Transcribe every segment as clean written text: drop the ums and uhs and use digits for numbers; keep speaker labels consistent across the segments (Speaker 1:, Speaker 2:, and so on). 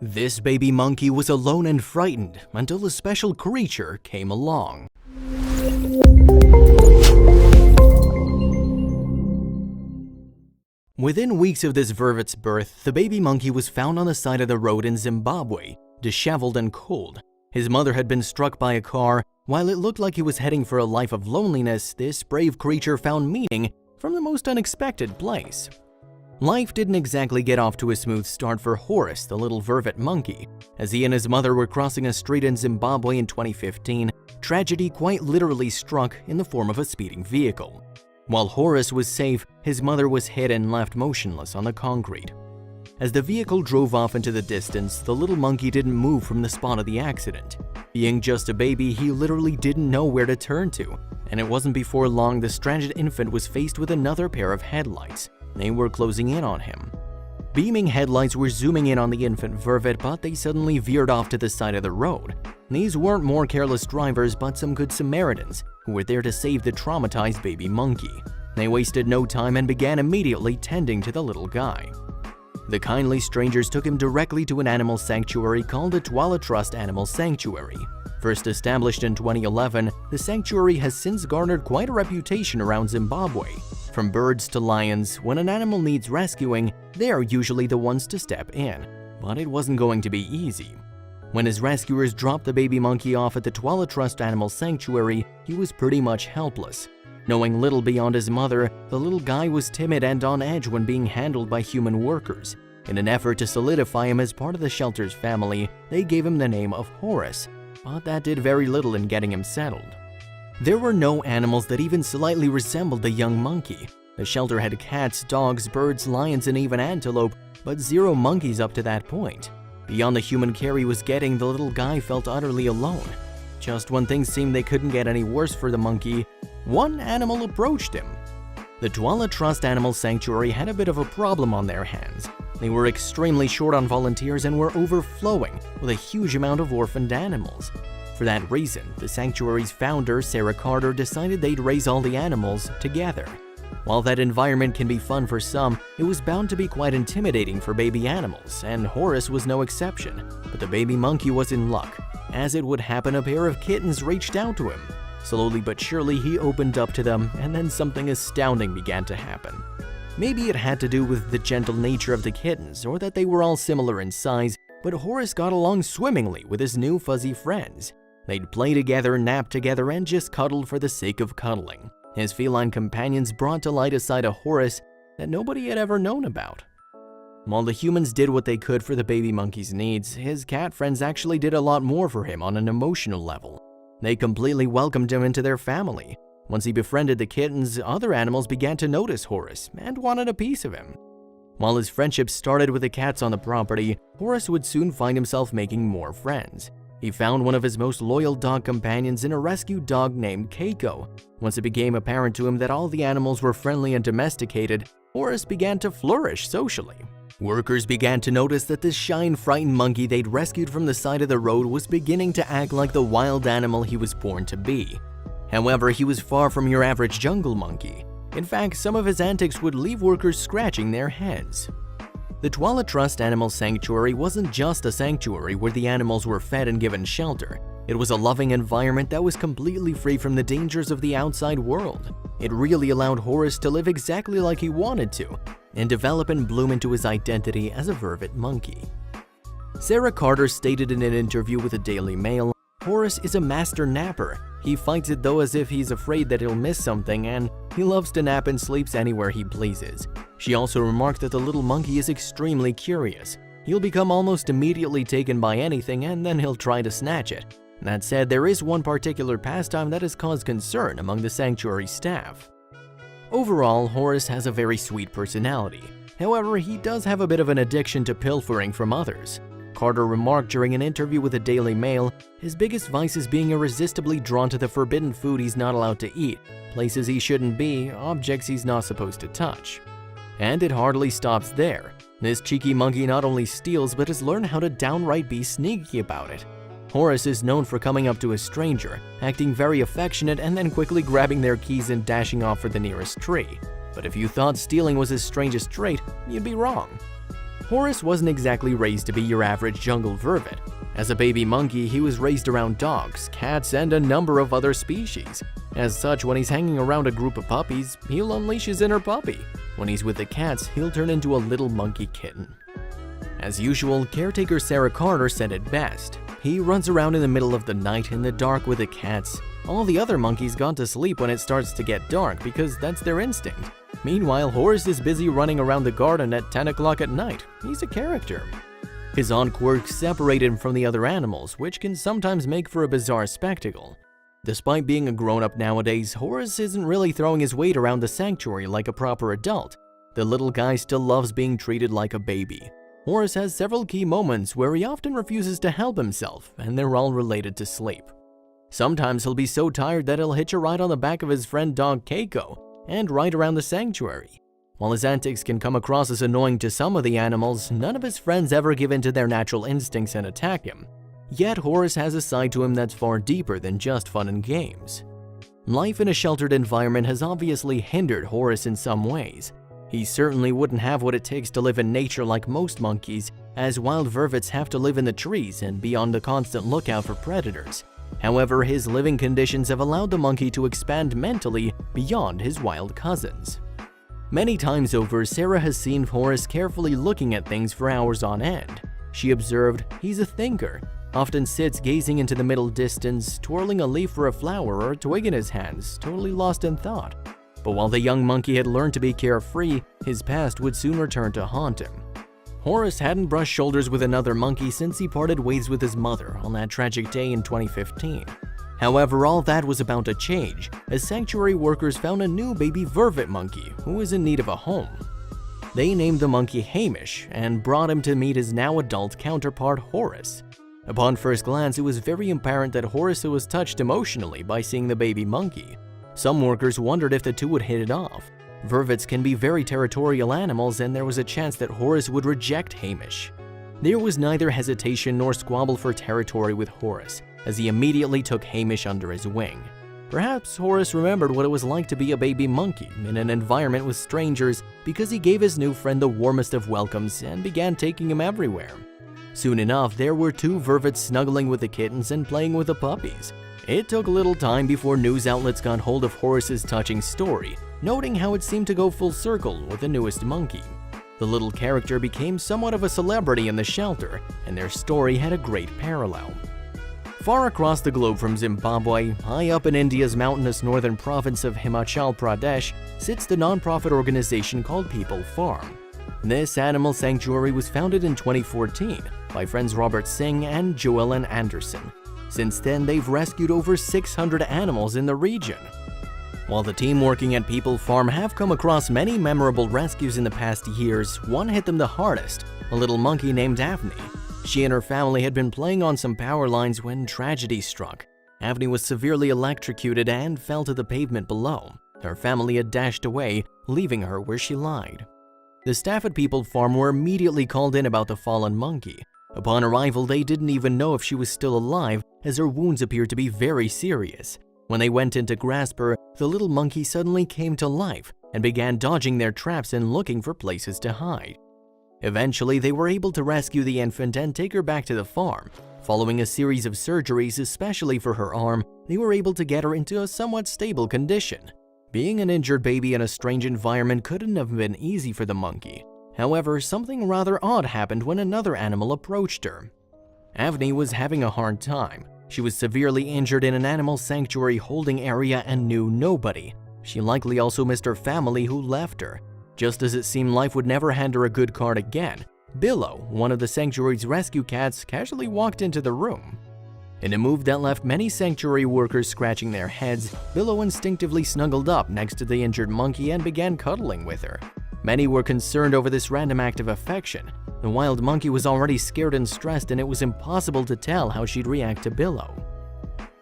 Speaker 1: This baby monkey was alone and frightened until a special creature came along. Within weeks of this vervet's birth, the baby monkey was found on the side of the road in Zimbabwe, disheveled and cold. His mother had been struck by a car. While it looked like he was heading for a life of loneliness, this brave creature found meaning from the most unexpected place. Life didn't exactly get off to a smooth start for Horace, the little vervet monkey. As he and his mother were crossing a street in Zimbabwe in 2015, tragedy quite literally struck in the form of a speeding vehicle. While Horace was safe, his mother was hit and left motionless on the concrete. As the vehicle drove off into the distance, the little monkey didn't move from the spot of the accident. Being just a baby, he literally didn't know where to turn to, and it wasn't before long the stranded infant was faced with another pair of headlights. They were closing in on him. Beaming headlights were zooming in on the infant vervet, but they suddenly veered off to the side of the road. These weren't more careless drivers, but some good Samaritans who were there to save the traumatized baby monkey. They wasted no time and began immediately tending to the little guy. The kindly strangers took him directly to an animal sanctuary called the Twala Trust Animal Sanctuary. First established in 2011, the sanctuary has since garnered quite a reputation around Zimbabwe. From birds to lions, when an animal needs rescuing, they are usually the ones to step in. But it wasn't going to be easy. When his rescuers dropped the baby monkey off at the Twala Trust Animal Sanctuary, he was pretty much helpless. Knowing little beyond his mother, the little guy was timid and on edge when being handled by human workers. In an effort to solidify him as part of the shelter's family, they gave him the name of Horace, but that did very little in getting him settled. There were no animals that even slightly resembled the young monkey. The shelter had cats, dogs, birds, lions, and even antelope, but zero monkeys up to that point. Beyond the human care he was getting, the little guy felt utterly alone. Just when things seemed they couldn't get any worse for the monkey, one animal approached him. The Twala Trust Animal Sanctuary had a bit of a problem on their hands. They were extremely short on volunteers and were overflowing with a huge amount of orphaned animals. For that reason, the sanctuary's founder, Sarah Carter, decided they'd raise all the animals together. While that environment can be fun for some, it was bound to be quite intimidating for baby animals, and Horace was no exception. But the baby monkey was in luck. As it would happen, a pair of kittens reached out to him. Slowly but surely, he opened up to them, and then something astounding began to happen. Maybe it had to do with the gentle nature of the kittens, or that they were all similar in size, but Horace got along swimmingly with his new fuzzy friends. They'd play together, nap together, and just cuddled for the sake of cuddling. His feline companions brought to light a side of Horace that nobody had ever known about. While the humans did what they could for the baby monkey's needs, his cat friends actually did a lot more for him on an emotional level. They completely welcomed him into their family. Once he befriended the kittens, other animals began to notice Horace and wanted a piece of him. While his friendship started with the cats on the property, Horace would soon find himself making more friends. He found one of his most loyal dog companions in a rescued dog named Keiko. Once it became apparent to him that all the animals were friendly and domesticated, Horace began to flourish socially. Workers began to notice that this shy and frightened monkey they'd rescued from the side of the road was beginning to act like the wild animal he was born to be. However, he was far from your average jungle monkey. In fact, some of his antics would leave workers scratching their heads. The Twala Trust Animal Sanctuary wasn't just a sanctuary where the animals were fed and given shelter. It was a loving environment that was completely free from the dangers of the outside world. It really allowed Horace to live exactly like he wanted to, and develop and bloom into his identity as a vervet monkey. Sarah Carter stated in an interview with the Daily Mail, "Horace is a master napper. He fights it though as if he's afraid that he'll miss something, and he loves to nap and sleeps anywhere he pleases." She also remarked that the little monkey is extremely curious. He'll become almost immediately taken by anything and then he'll try to snatch it. That said, there is one particular pastime that has caused concern among the sanctuary staff. Overall, Horace has a very sweet personality. However, he does have a bit of an addiction to pilfering from others. Carter remarked during an interview with the Daily Mail, his biggest vice is being irresistibly drawn to the forbidden food he's not allowed to eat, places he shouldn't be, objects he's not supposed to touch. And it hardly stops there. This cheeky monkey not only steals but has learned how to downright be sneaky about it. Horace is known for coming up to a stranger, acting very affectionate and then quickly grabbing their keys and dashing off for the nearest tree. But if you thought stealing was his strangest trait, you'd be wrong. Horace wasn't exactly raised to be your average jungle vervet. As a baby monkey, he was raised around dogs, cats, and a number of other species. As such, when he's hanging around a group of puppies, he'll unleash his inner puppy. When he's with the cats, he'll turn into a little monkey kitten. As usual, caretaker Sarah Carter said it best. He runs around in the middle of the night in the dark with the cats. All the other monkeys gone to sleep when it starts to get dark because that's their instinct. Meanwhile, Horace is busy running around the garden at 10 o'clock at night. He's a character. His odd quirks separate him from the other animals, which can sometimes make for a bizarre spectacle. Despite being a grown-up nowadays, Horace isn't really throwing his weight around the sanctuary like a proper adult. The little guy still loves being treated like a baby. Horace has several key moments where he often refuses to help himself, and they're all related to sleep. Sometimes he'll be so tired that he'll hitch a ride on the back of his friend dog Keiko and ride around the sanctuary. While his antics can come across as annoying to some of the animals, none of his friends ever give in to their natural instincts and attack him. Yet Horace has a side to him that's far deeper than just fun and games. Life in a sheltered environment has obviously hindered Horace in some ways. He certainly wouldn't have what it takes to live in nature like most monkeys, as wild vervets have to live in the trees and be on the constant lookout for predators. However, his living conditions have allowed the monkey to expand mentally beyond his wild cousins. Many times over, Sarah has seen Horace carefully looking at things for hours on end. She observed, he's a thinker, often sits gazing into the middle distance, twirling a leaf or a flower or a twig in his hands, totally lost in thought. But while the young monkey had learned to be carefree, his past would soon return to haunt him. Horace hadn't brushed shoulders with another monkey since he parted ways with his mother on that tragic day in 2015. However, all that was about to change as sanctuary workers found a new baby vervet monkey who was in need of a home. They named the monkey Hamish and brought him to meet his now adult counterpart Horace. Upon first glance, it was very apparent that Horace was touched emotionally by seeing the baby monkey. Some workers wondered if the two would hit it off. Vervets can be very territorial animals, and there was a chance that Horace would reject Hamish. There was neither hesitation nor squabble for territory with Horace, as he immediately took Hamish under his wing. Perhaps Horace remembered what it was like to be a baby monkey in an environment with strangers because he gave his new friend the warmest of welcomes and began taking him everywhere. Soon enough, there were two vervets snuggling with the kittens and playing with the puppies. It took a little time before news outlets got hold of Horace's touching story, noting how it seemed to go full circle with the newest monkey. The little character became somewhat of a celebrity in the shelter, and their story had a great parallel. Far across the globe from Zimbabwe, high up in India's mountainous northern province of Himachal Pradesh, sits the non-profit organization called People Farm. This animal sanctuary was founded in 2014 by friends Robert Singh and Joellen Anderson. Since then, they've rescued over 600 animals in the region. While the team working at People Farm have come across many memorable rescues in the past years, one hit them the hardest, a little monkey named Avni. She and her family had been playing on some power lines when tragedy struck. Avni was severely electrocuted and fell to the pavement below. Her family had dashed away, leaving her where she lied. The staff at People Farm were immediately called in about the fallen monkey. Upon arrival, they didn't even know if she was still alive, as her wounds appeared to be very serious. When they went in to grasp her, the little monkey suddenly came to life and began dodging their traps and looking for places to hide. Eventually, they were able to rescue the infant and take her back to the farm. Following a series of surgeries, especially for her arm, they were able to get her into a somewhat stable condition. Being an injured baby in a strange environment couldn't have been easy for the monkey. However, something rather odd happened when another animal approached her. Avni was having a hard time. She was severely injured in an animal sanctuary holding area and knew nobody. She likely also missed her family who left her. Just as it seemed life would never hand her a good card again, Billow, one of the sanctuary's rescue cats, casually walked into the room. In a move that left many sanctuary workers scratching their heads, Billow instinctively snuggled up next to the injured monkey and began cuddling with her. Many were concerned over this random act of affection. The wild monkey was already scared and stressed, and it was impossible to tell how she'd react to Billow.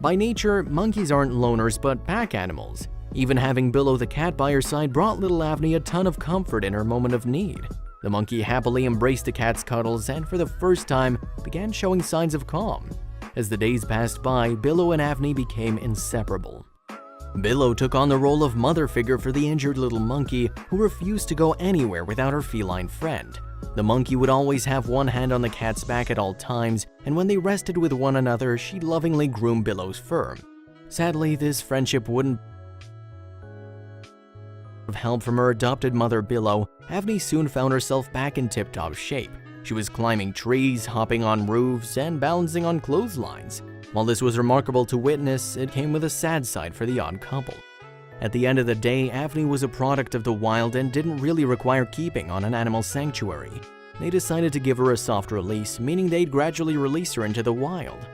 Speaker 1: By nature, monkeys aren't loners but pack animals. Even having Billow the cat by her side brought little Avni a ton of comfort in her moment of need. The monkey happily embraced the cat's cuddles and for the first time began showing signs of calm. As the days passed by, Billow and Avni became inseparable. Billow took on the role of mother figure for the injured little monkey who refused to go anywhere without her feline friend. The monkey would always have one hand on the cat's back at all times, and when they rested with one another, she'd lovingly groom Billow's fur. Sadly, this friendship wouldn't have help from her adopted mother Billow. Avni soon found herself back in tip-top shape. She was climbing trees, hopping on roofs, and balancing on clotheslines. While this was remarkable to witness, it came with a sad side for the odd couple. At the end of the day, Avni was a product of the wild and didn't really require keeping on an animal sanctuary. They decided to give her a soft release, meaning they'd gradually release her into the wild.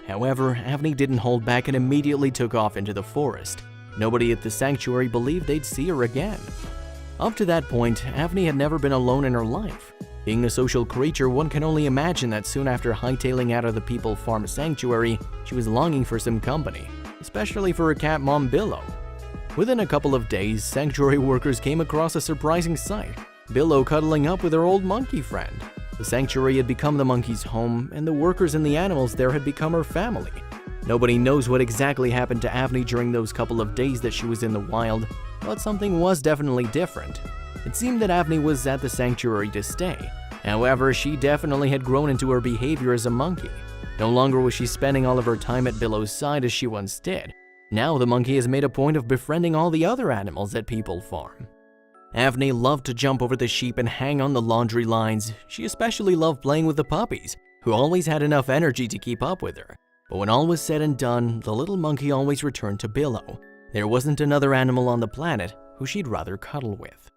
Speaker 1: However, Avni didn't hold back and immediately took off into the forest. Nobody at the sanctuary believed they'd see her again. Up to that point, Avni had never been alone in her life. Being a social creature, one can only imagine that soon after hightailing out of the People Farm sanctuary, she was longing for some company, especially for her cat mom Billow. Within a couple of days, sanctuary workers came across a surprising sight: Billow cuddling up with her old monkey friend. The sanctuary had become the monkey's home, and the workers and the animals there had become her family. Nobody knows what exactly happened to Avni during those couple of days that she was in the wild, but something was definitely different. It seemed that Avni was at the sanctuary to stay. However, she definitely had grown into her behavior as a monkey. No longer was she spending all of her time at Billow's side as she once did. Now the monkey has made a point of befriending all the other animals at People Farm. Avni loved to jump over the sheep and hang on the laundry lines. She especially loved playing with the puppies, who always had enough energy to keep up with her. But when all was said and done, the little monkey always returned to Billow. There wasn't another animal on the planet who she'd rather cuddle with.